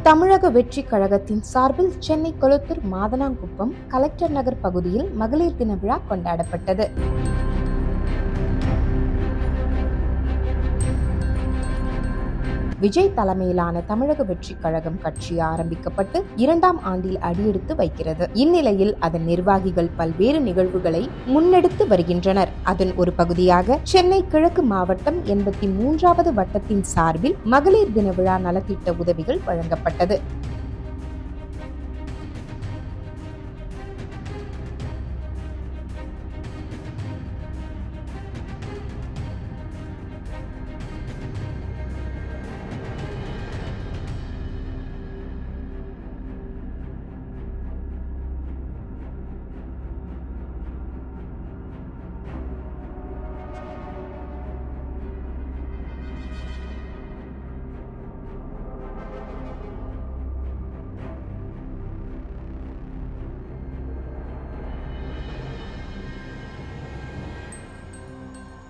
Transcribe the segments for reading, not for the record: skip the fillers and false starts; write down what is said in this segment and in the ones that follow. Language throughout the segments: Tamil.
தமிழக வெற்றி கழகத்தின் சார்பில் சென்னை கொளத்தூர் மாதனாங்குப்பம் கலெக்டர் நகர் பகுதியில் மகளிர் தின விழா கொண்டாடப்பட்டது. விஜய் தலைமையிலான தமிழக வெற்றி கழகம் கட்சி ஆரம்பிக்கப்பட்டு 2ஆம் ஆண்டில் அடியெடுத்து வைக்கிறது. இந்நிலையில் அதன் நிர்வாகிகள் பல்வேறு நிகழ்வுகளை முன்னெடுத்து வருகின்றனர். அதன் ஒரு பகுதியாக சென்னை கிழக்கு மாவட்டம் 83வது வட்டத்தின் சார்பில் மகளிர் தின விழா நலத்திட்ட உதவிகள் வழங்கப்பட்டது.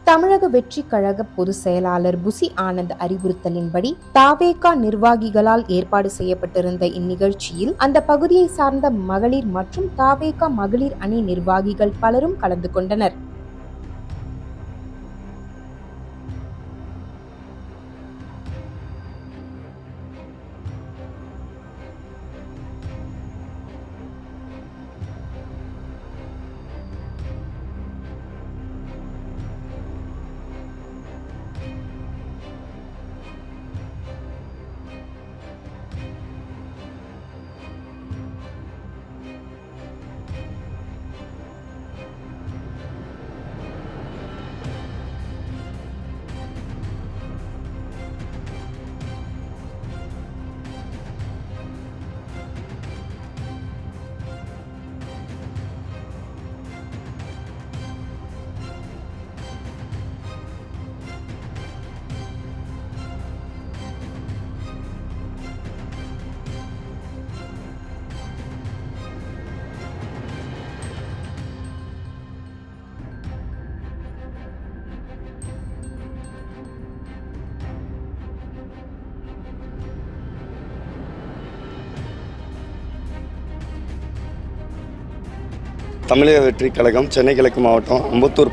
தமிழக வெற்றி கழக பொதுச் செயலாளர் புசி ஆனந்த் அறிவுறுத்தலின்படி தாவேகா நிர்வாகிகளால் ஏற்பாடு செய்யப்பட்டிருந்த இந்நிகழ்ச்சியில் அந்த பகுதியை சார்ந்த மகளிர் மற்றும் தாவேகா மகளிர் அணி நிர்வாகிகள் பலரும் கலந்து கொண்டனர். தமிழக வெற்றி கழகம் சென்னை கிழக்கு மாவட்டம் அம்பத்தூர்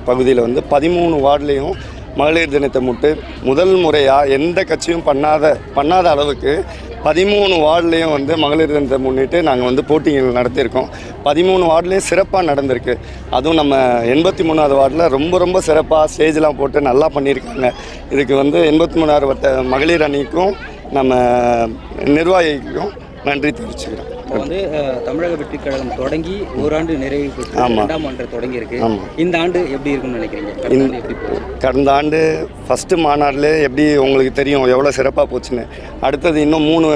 பகுதியில் வந்து 13 வார்டுலேயும் மகளிர் தினத்தை முட்டு முதல் முறையாக எந்த கட்சியும் பண்ணாத அளவுக்கு 13 வார்டுலேயும் வந்து மகளிர் தினத்தை முன்னிட்டு நாங்கள் வந்து போட்டிகள் நடத்தியிருக்கோம். 13 வார்டுலேயும் சிறப்பாக நடந்திருக்கு. அதுவும் நம்ம 83வது வார்டில் ரொம்ப சிறப்பாக ஸ்டேஜ்லாம் போட்டு நல்லா பண்ணியிருக்காங்க. இதுக்கு வந்து 83வது வட்ட மகளிர் அணிக்கும் நம்ம நிர்வாகிக்கும் நன்றி தெரிவிச்சுக்கிறோம். இப்போ வந்து தமிழக வெற்றி கழகம் தொடங்கி ஓராண்டு நிறைவு பெற்று 2ஆம் ஆண்டு தொடங்கி இருக்கு. இந்த ஆண்டு எப்படி இருக்குன்னு நினைக்கிறீங்க? கடந்த ஆண்டு ஃபஸ்ட்டு மாநாடுல எப்படி உங்களுக்கு தெரியும் எவ்வளோ சிறப்பாக போச்சுன்னு. அடுத்தது இன்னும் 3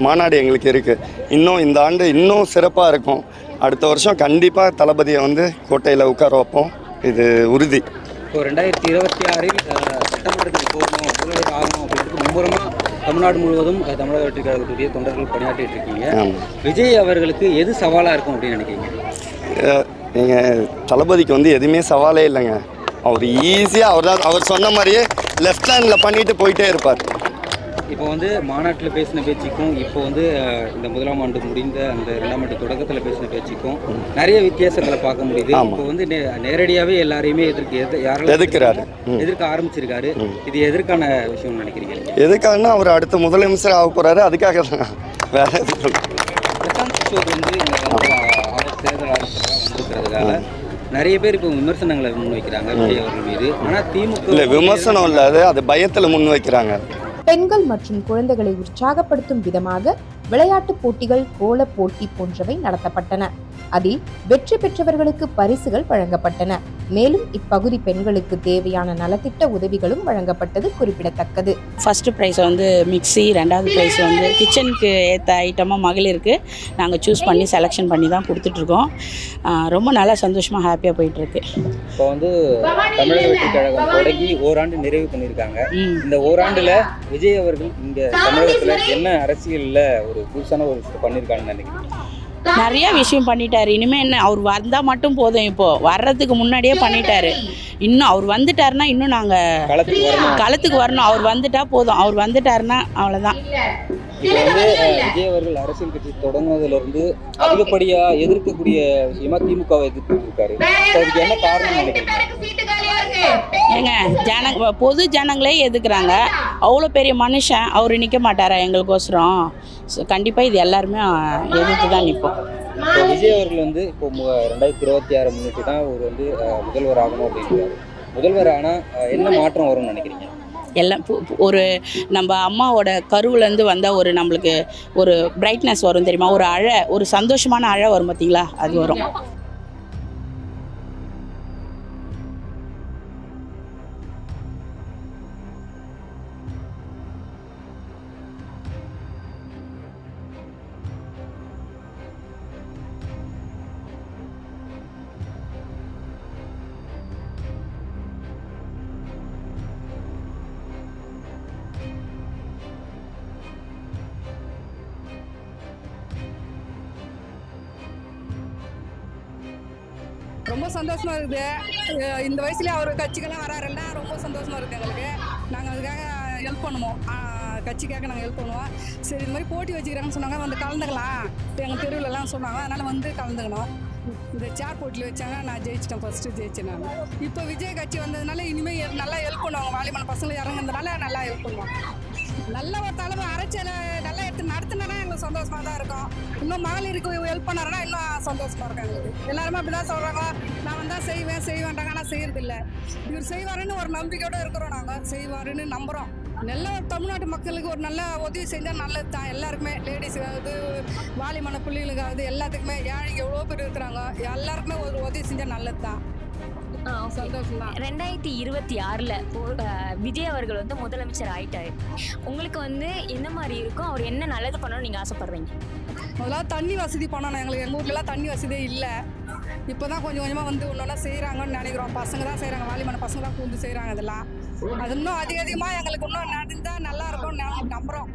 மாநாடு எங்களுக்கு இருக்குது. இன்னும் இந்த ஆண்டு இன்னும் சிறப்பாக இருக்கும். அடுத்த வருஷம் கண்டிப்பாக தளபதியை வந்து கோட்டையில் உட்கார வைப்போம், இது உறுதி. இப்போ 2026 சட்டமன்றத்துக்கு போகணும், முதல்வர் ஆகணும் அப்படின்றது மும்முரமாக தமிழ்நாடு முழுவதும் தமிழக வெற்றி கழகத்துடைய தொண்டர்கள் பணியாற்றிட்டு இருக்கீங்க. விஜய் அவர்களுக்கு எது சவாலாக இருக்கும் அப்படின்னு நினைக்கிறீங்க? நீங்கள் தளபதிக்கு வந்து எதுவுமே சவாலே இல்லைங்க. அவர் ஈஸியாக அவர் சொன்ன மாதிரியே லெஃப்ட் ஹேண்டில் பண்ணிட்டு போயிட்டே இருப்பார். இப்போ வந்து மாநாட்டில் பேசின பேச்சுக்கும் இப்போ வந்து இந்த 1ஆம் ஆண்டு முடிந்த அந்த 2ஆம் ஆண்டு தொடக்கத்தில் பேசின பேச்சுக்கும் நிறைய வித்தியாசங்களை பார்க்க முடியுது. இப்போ வந்து நேரடியாகவே எல்லாரையுமே எதிர்க்க ஆரம்பிச்சிருக்காரு. இது எதற்கான விஷயம்னு நினைக்கிறீங்க? எதுக்காகனா அவர் அடுத்த முதலமைச்சர் ஆக போகிறாரு, அதுக்காக தான். வேற எதுவும் வந்து தேர்தல் வந்திருக்கிறதுக்காக நிறைய பேர் இப்போ விமர்சனங்களை முன்வைக்கிறாங்க விஜய் அவர்கள் மீது. ஆனால் திமுக இல்லை, விமர்சனம் இல்லாத அது பயத்தில் முன்வைக்கிறாங்க. பெண்கள் மற்றும் குழந்தைகளை உற்சாகப்படுத்தும் விதமாக விளையாட்டு போட்டிகள், கோல போட்டி போன்றவை நடத்தப்பட்டன. அதில் வெற்றி பெற்றவர்களுக்கு பரிசுகள் வழங்கப்பட்டன. மேலும் இப்பகுதி பெண்களுக்கு தேவையான நலத்திட்ட உதவிகளும் வழங்கப்பட்டது குறிப்பிடத்தக்கது. ஃபர்ஸ்ட் ப்ரைஸ் வந்து மிக்சி, 2வது ப்ரைஸ் வந்து கிச்சனுக்கு ஏற்ற ஐட்டமாக மகளிருக்கு நாங்கள் சூஸ் பண்ணி செலெக்ஷன் பண்ணி தான் கொடுத்துட்ருக்கோம். ரொம்ப நல்லா சந்தோஷமாக ஹாப்பியாக போயிட்டுருக்கு. இப்போ வந்து தமிழக வெற்றி கழகம் தொடங்கி ஓராண்டு நிறைவு பண்ணியிருக்காங்க. இந்த ஓராண்டில் விஜய் அவர்கள் இங்கே தமிழகத்தில் என்ன அரசியலில் ஒரு புதுசான ஒரு விஷயம் பண்ணியிருக்காங்கன்னு நினைக்கிறேன்? நிறைய விஷயம் பண்ணிட்டாரு. இனிமேல் என்ன, அவர் வந்தால் மட்டும் போதும். இப்போது வர்றதுக்கு முன்னாடியே பண்ணிட்டாரு. இன்னும் அவர் வந்துட்டாருன்னா இன்னும் நாங்கள் களத்துக்கு வரணும். அவர் வந்துட்டா போதும். அவர் வந்துட்டாருன்னா அவ்வளோதான். இப்போ வந்து விஜய் அவர்கள் அரசியல் கட்சி தொடங்குனதுலேருந்து அதிகப்படியாக எதிர்க்கக்கூடிய விஷயமா திமுகவை எதிர்த்து இருக்காரு. அதுக்கு என்ன காரணம் நினைக்கிறீங்க? ஏங்க பொது ஜனங்களே எதுக்குறாங்க. அவ்வளோ பெரிய மனுஷன் அவர் நிற்க மாட்டாரா எங்களுக்கோசரம்? ஸோ கண்டிப்பாக இது எல்லாருமே எதிர்த்து தான் நிற்போம். இப்போ விஜய் அவர்கள் வந்து இப்போ 2026 முன்னிட்டு தான் அவர் வந்து முதல்வர் ஆகணும் அப்படின்றாரு. முதல்வர் ஆனால் என்ன மாற்றம் வரும்னு நினைக்கிறீங்க? எல்லாம் ஒரு நம்ம அம்மாவோட கருவிலேருந்து வந்தால் ஒரு நம்மளுக்கு ஒரு பிரைட்னஸ் வரும் தெரியுமா? ஒரு சந்தோஷமான அழை வரும் பார்த்தீங்களா? அது வரும். ரொம்ப சந்தோஷமா இருக்குது. இந்த வயசுலேயே அவர் கட்சிக்கெல்லாம் வராருன்னா ரொம்ப சந்தோஷமா இருக்குது எங்களுக்கு. நாங்கள் அதுக்காக ஹெல்ப் பண்ணுவோம், கட்சிக்காக நாங்கள் ஹெல்ப் பண்ணுவோம். சரி இது மாதிரி போட்டி வச்சுக்கிறாங்கன்னு சொன்னாங்க, வந்து கலந்துக்கலாம் எங்கள் தெருவிலலாம் சொன்னாங்க. அதனால் வந்து கலந்துக்கணும். இந்த சேர் போட்டியில் வச்சாங்க, நான் ஜெயிச்சிட்டேன், ஃபஸ்ட்டு ஜெயிச்சேன் நான். இப்போ விஜய் கட்சி வந்ததுனால இனிமேல் நல்லா ஹெல்ப் பண்ணுவாங்க. வாலிபன பசங்களை இறங்குறதுனால நல்லா ஹெல்ப் பண்ணுவாங்க. நல்ல ஒரு தலைமை அரசியலை நல்லா எடுத்து நடத்தினா எங்களுக்கு சந்தோஷமாக தான் இருக்கும். இன்னும் மகளிருக்கு ஹெல்ப் பண்ணாருன்னா இன்னும் சந்தோஷமாக இருக்கும் எங்களுக்கு. எல்லாருமே அப்படி தான் சொல்கிறாங்க, நான் வந்தால் செய்வேன்றாங்க, ஆனால் செய்யறதில்ல. இவர் செய்வாருன்னு ஒரு நம்பிக்கையோடு இருக்கிறோம். நாங்கள் செய்வாருன்னு நம்புகிறோம். நல்ல தமிழ்நாட்டு மக்களுக்கு ஒரு நல்ல உதவி செஞ்சால் நல்லது தான். எல்லாருக்குமே லேடிஸுக்காவது வாலிபன பிள்ளைகளுக்காவது எல்லாத்துக்குமே ஏழைக்கு எவ்வளோ பேர் இருக்கிறாங்க, எல்லாருக்குமே ஒரு உதவி செஞ்சால் நல்லது தான். 2026ல் விஜய் அவர்கள் வந்து முதலமைச்சர் ஆயிட்டாரு. உங்களுக்கு வந்து என்ன மாதிரி இருக்கும்? அவர் என்ன நல்லது பண்ணணும்னு நீங்கள் ஆசைப்படுறீங்க? முதல்ல தண்ணி வசதி பண்ணணும். எங்கள் ஊர்லலாம் தண்ணி வசதியே இல்லை. இப்போ தான் கொஞ்சம் கொஞ்சமாக வந்து ஒன்றா செய்கிறாங்கன்னு நினைக்கிறோம். பசங்க தான் செய்கிறாங்க, வாலிபன பசங்க தான் கூந்து செய்கிறாங்க. இதெல்லாம் அது இன்னும் அதிகமாக எங்களுக்கு இன்னும் நடந்தால் நல்லா இருக்கும்னு நாங்கள் நம்புகிறோம்.